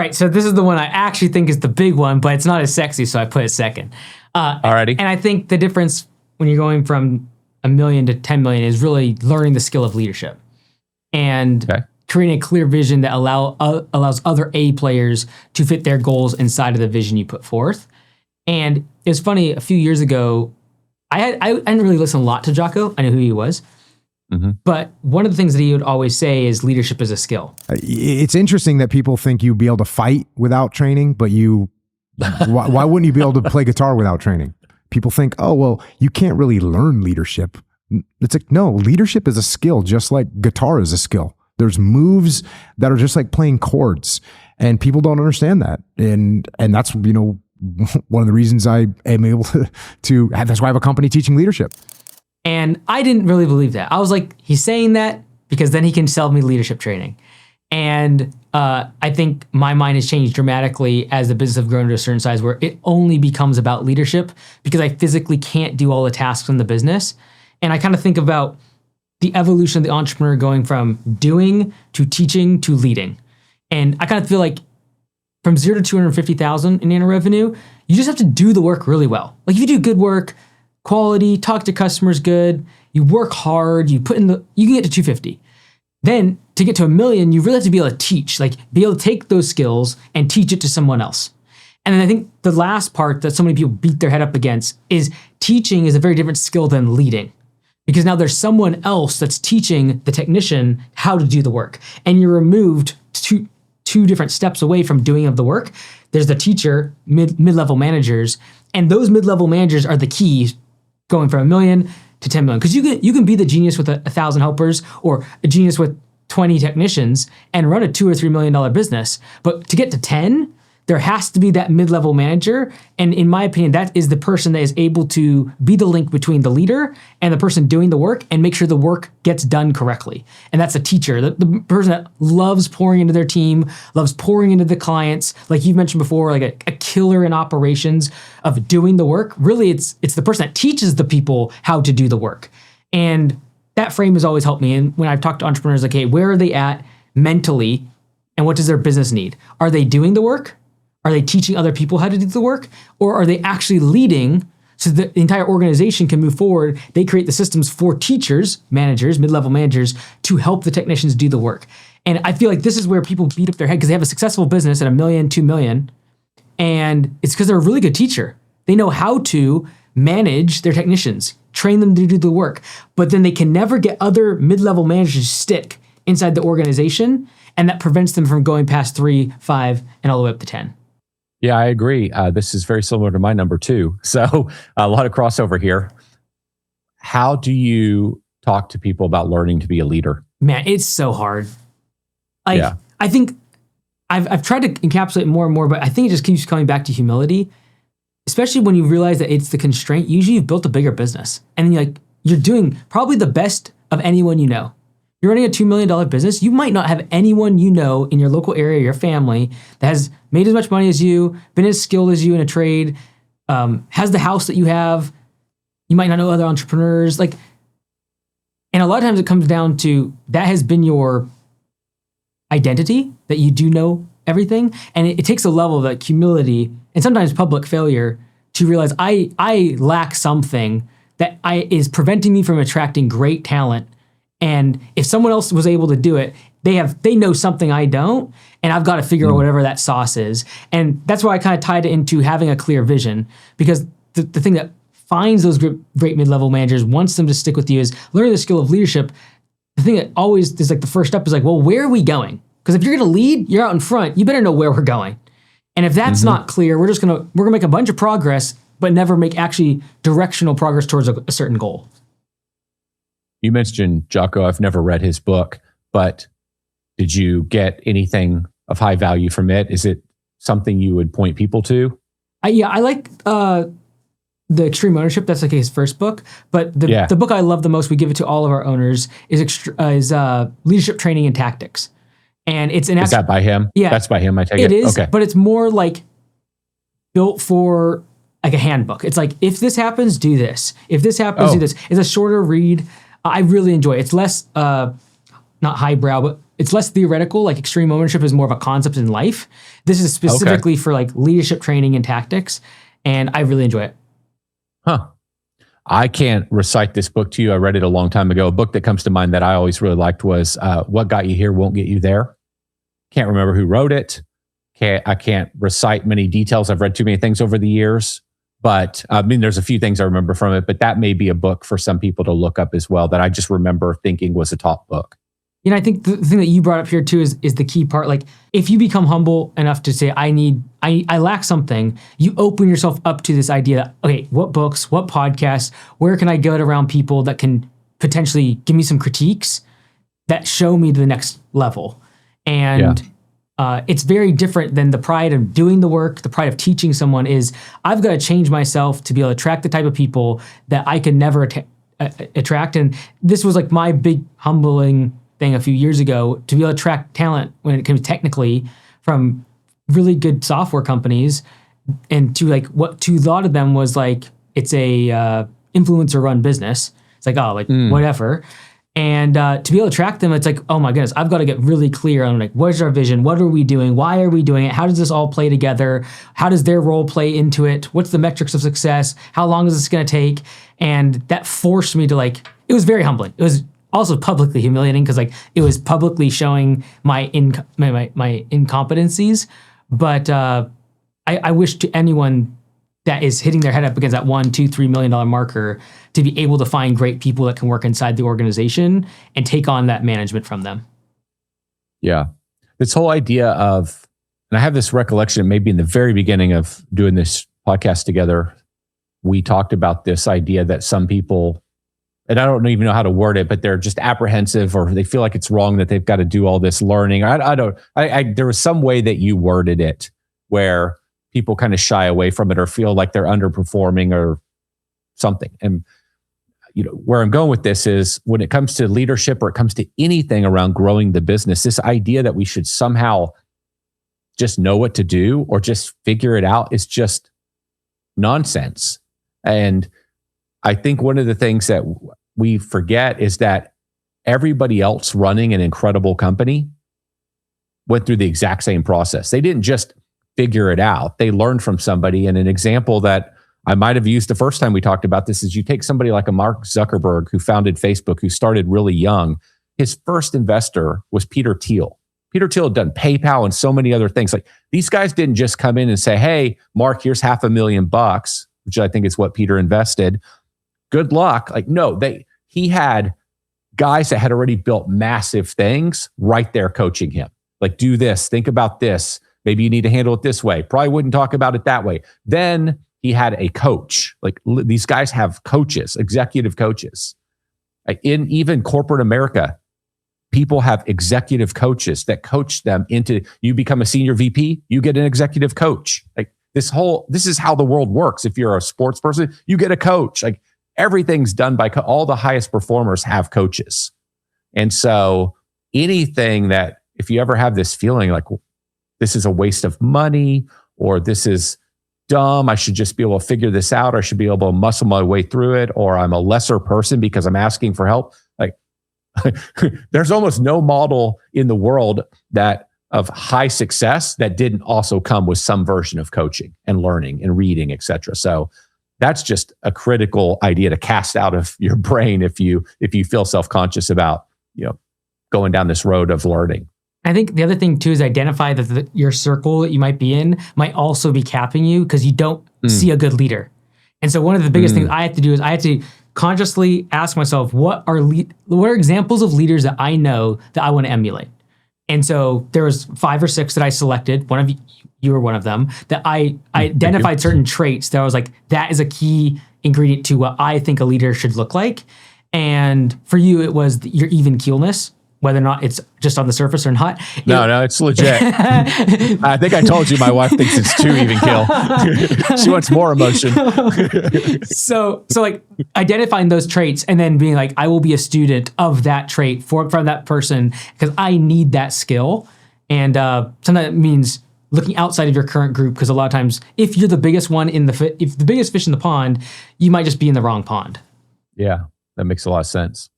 Right. So this is the one I actually think is the big one, but it's not as sexy, so I put it second. Alrighty. And I think the difference when you're going from 1 million to 10 million is really learning the skill of leadership and creating a clear vision that allows other A players to fit their goals inside of the vision you put forth. And it's funny, a few years ago, I didn't really listen a lot to Jocko. I knew who he was. Mm-hmm. But one of the things that he would always say is leadership is a skill. It's interesting that people think you'd be able to fight without training, but why wouldn't you be able to play guitar without training? People think, oh, well, you can't really learn leadership. It's like, no, leadership is a skill, just like guitar is a skill. There's moves that are just like playing chords, and people don't understand that. And that's, one of the reasons I am able to that's why I have a company teaching leadership. And I didn't really believe that. I was like, he's saying that because then he can sell me leadership training. And I think my mind has changed dramatically as the business has grown to a certain size where it only becomes about leadership because I physically can't do all the tasks in the business. And I kind of think about the evolution of the entrepreneur going from doing to teaching to leading. And I kind of feel like from 0 to 250,000 in annual revenue, you just have to do the work really well. Like if you do good work, quality, talk to customers good, you work hard, you can get to 250. Then to get to 1 million, you really have to be able to teach, like be able to take those skills and teach it to someone else. And then I think the last part that so many people beat their head up against is teaching is a very different skill than leading. Because now there's someone else that's teaching the technician how to do the work. And you're removed two different steps away from doing of the work. There's the teacher, mid-level managers, and those mid-level managers are the keys going from 1 million to 10 million. Because you can be the genius with 1,000 helpers or a genius with 20 technicians and run a $2 or $3 million business. But to get to 10, there has to be that mid-level manager. And in my opinion, that is the person that is able to be the link between the leader and the person doing the work and make sure the work gets done correctly. And that's a teacher, the person that loves pouring into their team, loves pouring into the clients. Like you mentioned before, like a killer in operations of doing the work. Really, it's the person that teaches the people how to do the work. And that frame has always helped me. And when I've talked to entrepreneurs, like, hey, where are they at mentally and what does their business need? Are they doing the work? Are they teaching other people how to do the work? Or are they actually leading so that the entire organization can move forward? They create the systems for teachers, managers, mid-level managers to help the technicians do the work. And I feel like this is where people beat up their head because they have a successful business at 1 million, 2 million. And it's because they're a really good teacher. They know how to manage their technicians, train them to do the work. But then they can never get other mid-level managers to stick inside the organization. And that prevents them from going past 3, 5, and all the way up to 10. Yeah, I agree. This is very similar to my number 2. So a lot of crossover here. How do you talk to people about learning to be a leader? Man, it's so hard. I think I've tried to encapsulate more and more, but I think it just keeps coming back to humility, especially when you realize that it's the constraint. Usually you've built a bigger business and you're doing probably the best of anyone you know. You're running a $2 million business. You might not have anyone you know in your local area, your family, that has made as much money as you, been as skilled as you in a trade, has the house that you have. You might not know other entrepreneurs. And a lot of times it comes down to that has been your identity, that you do know everything. And it takes a level of humility and sometimes public failure to realize I lack something that is preventing me from attracting great talent. And if someone else was able to do it, they know something I don't, and I've got to figure out whatever that sauce is. And that's why I kind of tied it into having a clear vision, because the thing that finds those great mid-level managers, wants them to stick with you, is learning the skill of leadership. The thing that always is the first step is well, where are we going? Because if you're going to lead, you're out in front, you better know where we're going. And if that's not clear, we're going to make a bunch of progress, but never make actually directional progress towards a certain goal. You mentioned Jocko. I've never read his book, but did you get anything of high value from it? Is it something you would point people to? I like the Extreme Ownership. That's his first book. But the book I love the most, we give it to all of our owners, is Leadership Training and Tactics. And it's is that by him? Yeah, that's by him. I take it. It is, okay. But it's more built for a handbook. It's if this happens, do this. If this happens, do this. It's a shorter read. I really enjoy it. It's less, not highbrow, but it's less theoretical. Like extreme ownership is more of a concept in life. This is specifically for like leadership training and tactics, and I really enjoy it. Huh. I can't recite this book to you. I read it a long time ago. A book that comes to mind that I always really liked was What Got You Here Won't Get You There. Can't remember who wrote it. I can't recite many details. I've read too many things over the years. But I mean, there's a few things I remember from it, but that may be a book for some people to look up as well that I just remember thinking was a top book. You know, I think the thing that you brought up here too is the key part. Like, if you become humble enough to say, I lack something, you open yourself up to this idea that, okay, what books, what podcasts, where can I go around people that can potentially give me some critiques that show me the next level? And it's very different than the pride of doing the work, the pride of teaching someone is, I've got to change myself to be able to attract the type of people that I could never attract. And this was like my big humbling thing a few years ago, to be able to attract talent when it comes technically from really good software companies, and to like what to a lot of them was like, it's a influencer run business. It's like, oh, like whatever. And to be able to track them, it's like, oh my goodness, I've got to get really clear on like, what is our vision? What are we doing? Why are we doing it? How does this all play together? How does their role play into it? What's the metrics of success? How long is this going to take? And that forced me to like, it was very humbling. It was also publicly humiliating because like it was publicly showing my incompetencies. But I wish to anyone that is hitting their head up against that $1, $2, $3 million marker to be able to find great people that can work inside the organization and take on that management from them. Yeah. This whole idea of, and I have this recollection, maybe in the very beginning of doing this podcast together, we talked about this idea that some people, and I don't even know how to word it, but they're just apprehensive or they feel like it's wrong that they've got to do all this learning. There was some way that you worded it where people kind of shy away from it or feel like they're underperforming or something. And you know, where I'm going with this is when it comes to leadership or it comes to anything around growing the business, this idea that we should somehow just know what to do or just figure it out is just nonsense. And I think one of the things that we forget is that everybody else running an incredible company went through the exact same process. They didn't just figure it out. They learned from somebody. And an example that I might have used the first time we talked about this is you take somebody like a Mark Zuckerberg who founded Facebook, who started really young. His first investor was Peter Thiel. Peter Thiel had done PayPal and so many other things. Like these guys didn't just come in and say, hey, Mark, here's $500,000, which I think is what Peter invested. Good luck. Like, no, he had guys that had already built massive things right there coaching him. Like, do this, think about this. Maybe you need to handle it this way. Probably wouldn't talk about it that way. Then he had a coach. Like these guys have coaches, executive coaches. In even corporate America, people have executive coaches that coach them into, you become a senior VP, you get an executive coach. Like this is how the world works. If you're a sports person, you get a coach. Like everything's done by all the highest performers have coaches. And so anything that, if you ever have this feeling like this is a waste of money or this is dumb, I should just be able to figure this out, or I should be able to muscle my way through it, or I'm a lesser person because I'm asking for help. Like there's almost no model in the world that of high success that didn't also come with some version of coaching and learning and reading, etc. So that's just a critical idea to cast out of your brain if you feel self-conscious about, going down this road of learning. I think the other thing too is identify that your circle that you might be in might also be capping you because you don't see a good leader. And so one of the biggest things I have to do is I have to consciously ask myself, what are examples of leaders that I know that I want to emulate? And so there was 5 or 6 that I selected. One of you were one of them, that I identified certain traits that I was like, that is a key ingredient to what I think a leader should look like. And for you, it was your even keelness, whether or not it's just on the surface or not. No, it's legit. I think I told you my wife thinks it's too even keel. She wants more emotion. So like identifying those traits and then being like, I will be a student of that trait from that person because I need that skill. And sometimes that means looking outside of your current group, because a lot of times if you're the biggest one if the biggest fish in the pond, you might just be in the wrong pond. Yeah, that makes a lot of sense.